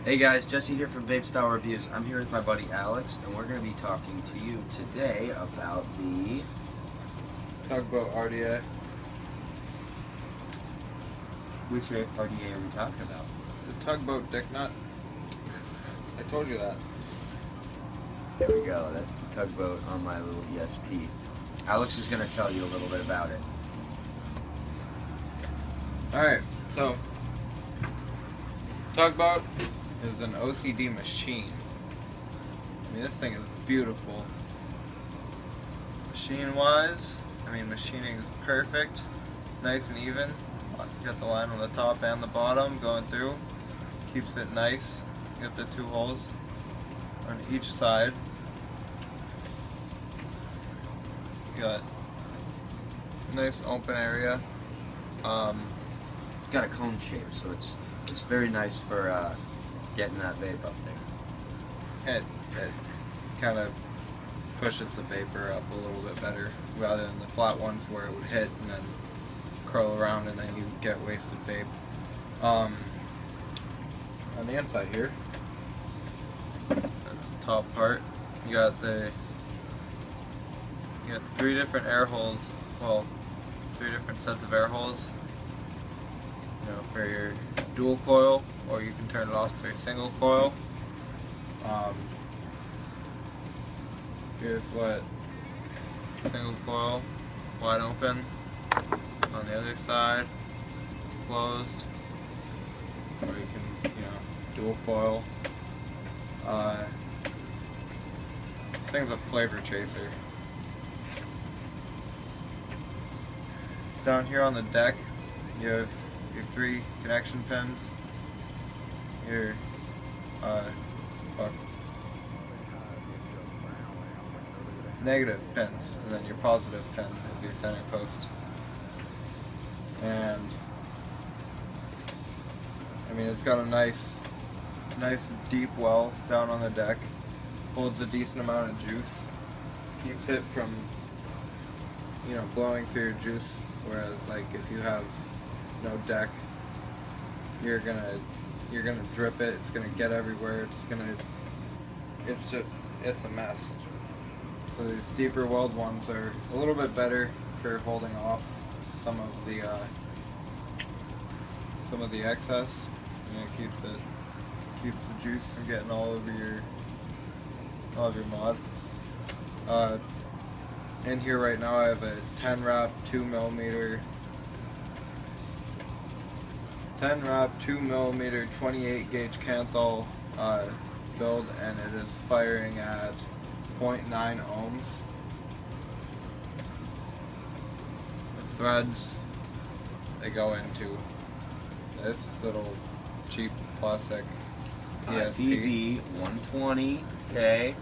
Hey guys, Jesse here from Vape Style Reviews. I'm here with my buddy Alex, and we're going to be talking to you today about the Tugboat RDA. Which RDA are we talking about? The Tugboat dick nut. I told you that. There we go. That's the Tugboat on my little ESP. Alex is going to tell you a little bit about it. Alright, so Tugboat is an OCD machine. I mean, this thing is beautiful. Machine-wise, machining is perfect. Nice and even. Got the line on the top and the bottom going through. Keeps it nice. Got the two holes on each side. You got a nice open area. It's got a cone shape, so it's very nice for getting that vape up there. It kind of pushes the vapor up a little bit better rather than the flat ones where it would hit and then curl around and then you get wasted vape. On the inside here, that's the top part. You got three different air holes. Well, three different sets of air holes. You know, for your dual coil, or you can turn it off for your single coil. Here's what single coil, wide open. On the other side, it's closed. Or you can, dual coil. This thing's a flavor chaser. Down here on the deck, you have your three connection pins, your negative pins, and then your positive pin is your center post. And it's got a nice deep well down on the deck. Holds a decent amount of juice. Keeps it from blowing through your juice. Whereas like if you have no deck, you're gonna drip it. It's gonna get everywhere. It's a mess. So these deeper weld ones are a little bit better for holding off some of the excess, and it keeps the juice from getting all over your mod. In here right now I have a 10 wrap 2mm 28 gauge Canthal build, and it is firing at 0.9 ohms. The threads, they go into this little cheap plastic ESP. 120. Okay.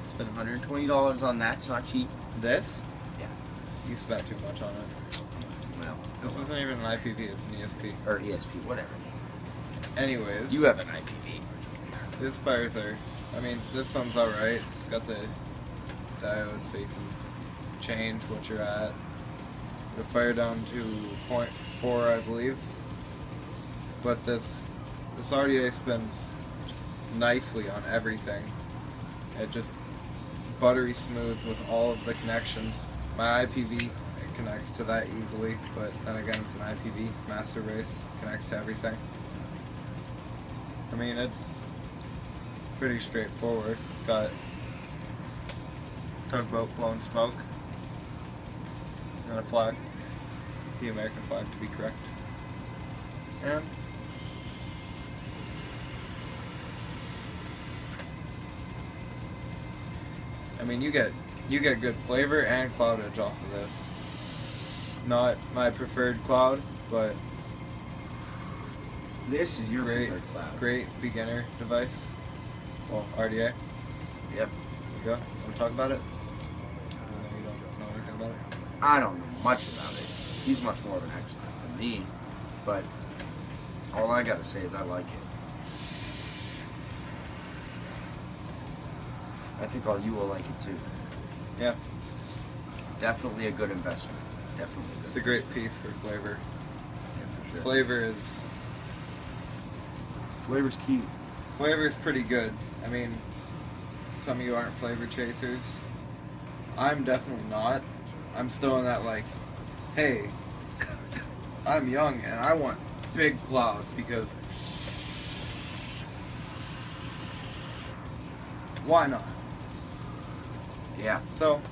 Spent $120 on that. It's not cheap. This? Yeah. You spent too much on it. Well, This isn't even an IPV, it's an ESP. or ESP, whatever. Anyways. You have an IPV. These fires are, this one's alright. It's got the diode so you can change what you're at. The fire down to 0.4, I believe. But this RDA spins just nicely on everything. It just buttery smooth with all of the connections. My IPV, it connects to that easily, but then again it's an IPV. Master Race connects to everything. It's pretty straightforward. It's got Tugboat blowing smoke and a flag, the American flag to be correct. And you get good flavor and cloudage off of this. Not my preferred cloud, but This is your preferred cloud. great beginner device. Well, RDA. Yep. There you go. Want to talk about it? I know you don't know anything about it. I don't know much about it. He's much more of an expert than me, but all I gotta say is I like it. I think all you will like it too. Yeah. Definitely a good investment. Definitely a good It's a great investment. piece for flavor. Yeah, for sure. Flavor is Flavor's key. flavor is pretty good. I mean, some of you aren't flavor chasers. I'm definitely not. I'm still in that like, hey, I'm young and I want big clouds because why not? Yeah. So,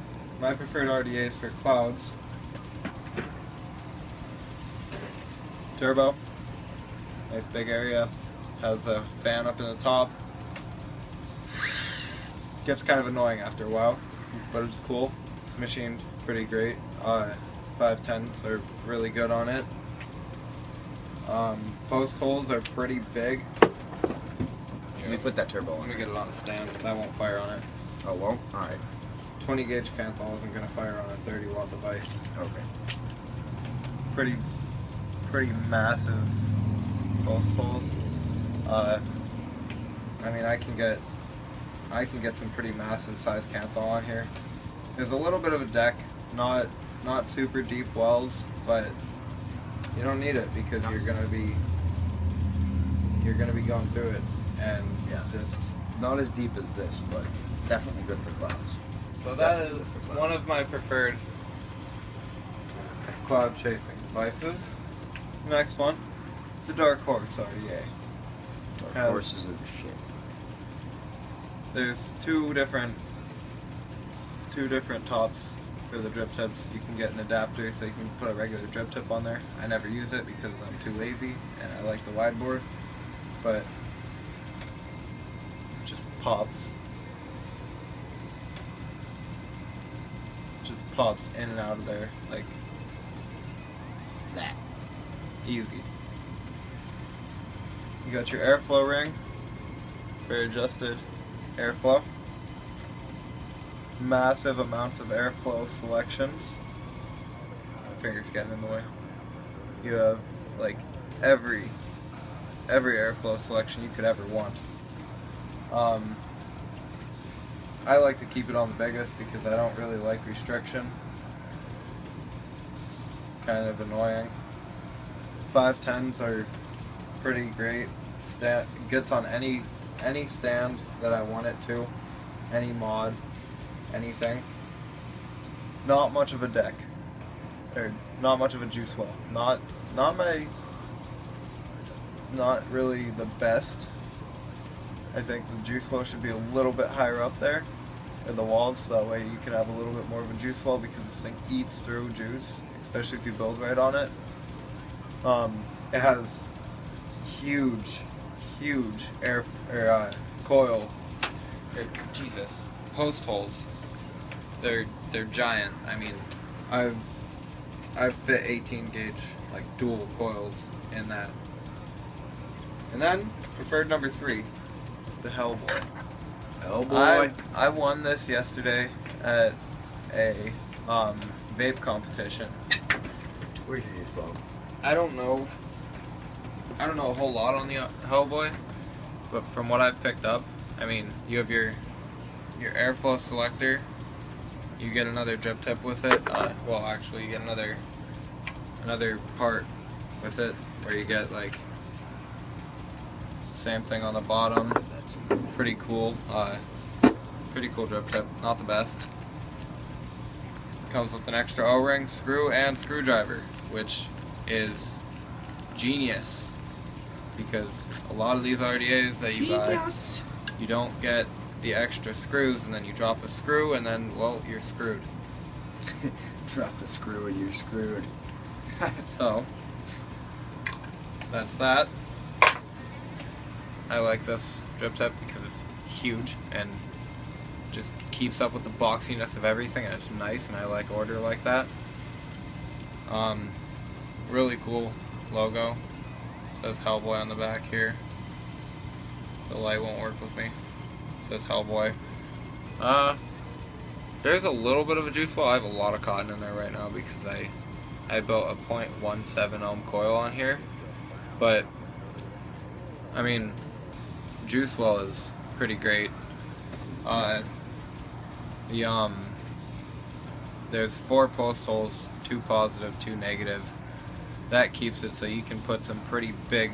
my preferred RDAs for clouds. Turbo. Nice big area. Has a fan up in the top. Gets kind of annoying after a while, but it's cool. It's machined pretty great. 510s are really good on it. Post holes are pretty big. Let me put that turbo Let on. me get it on the stand. That won't fire on it. Oh, won't? Alright. 20 gauge Canthal isn't going to fire on a 30 watt device. Okay. Pretty massive post holes. I mean, I can get some pretty massive size Canthal on here. There's a little bit of a deck, not super deep wells, but you don't need it because you're gonna be going through it, and it's just Not as deep as this, but definitely good for clouds. so that is one of my preferred cloud chasing devices. Next one, the Dark Horse RDA. Dark horses are the shit. There's two different tops for the drip tips. You can get an adapter so you can put a regular drip tip on there. I never use it because I'm too lazy and I like the wide board, but it just pops in and out of there like that. Easy. You got your airflow ring for adjusted airflow. Massive amounts of airflow selections. My finger's getting in the way. You have like every airflow selection you could ever want. I like to keep it on the biggest because I don't really like restriction. It's kind of annoying. 510s are pretty great. Gets on any stand that I want it to, any mod, anything. Not much of a deck, or not much of a juice well. Not really the best. I think the juice well should be a little bit higher up there in the walls, so that way you can have a little bit more of a juice well because this thing eats through juice, especially if you build right on it. It has huge coil. Jesus, post holes. They're giant. I mean, I've fit 18 gauge like dual coils in that. And then preferred number 3, the Hellboy. Hellboy. I won this yesterday at a vape competition. Where's your phone? I don't know a whole lot on the Hellboy, but from what I've picked up, I mean, you have your airflow selector. You get another drip tip with it. Well, actually, you get another part with it where you get like same thing on the bottom. That's Pretty cool. Pretty cool drip tip. Not the best. Comes with an extra O-ring, screw, and screwdriver, which is genius because a lot of these RDAs that you buy, you don't get the extra screws, and then you drop a screw, and then, well, you're screwed. Drop the screw and you're screwed. So, that's that. I like this drip tip because it's huge and just keeps up with the boxiness of everything, and it's nice, and I like order like that. Really cool logo. Says Hellboy on the back here. The light won't work with me. Says Hellboy. There's a little bit of a juice well. I have a lot of cotton in there right now because I built a 0.17 ohm coil on here. But I mean, juice well is pretty great. There's 4 post holes, 2 positive, 2 negative. That keeps it so you can put some pretty big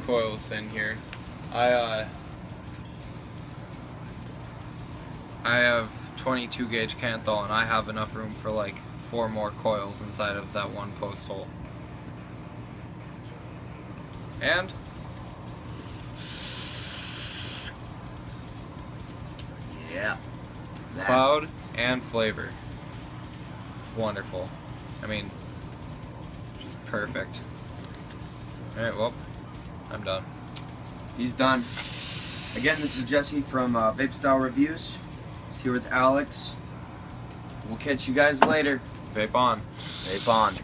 coils in here. I have 22 gauge Canthal, and I have enough room for like 4 more coils inside of that one post hole. And Yeah. That. cloud and flavor. It's wonderful. I mean, just perfect. Alright, well, I'm done. He's done. Again, this is Jesse from Vape Style Reviews. He's here with Alex. We'll catch you guys later. Vape on. Vape on.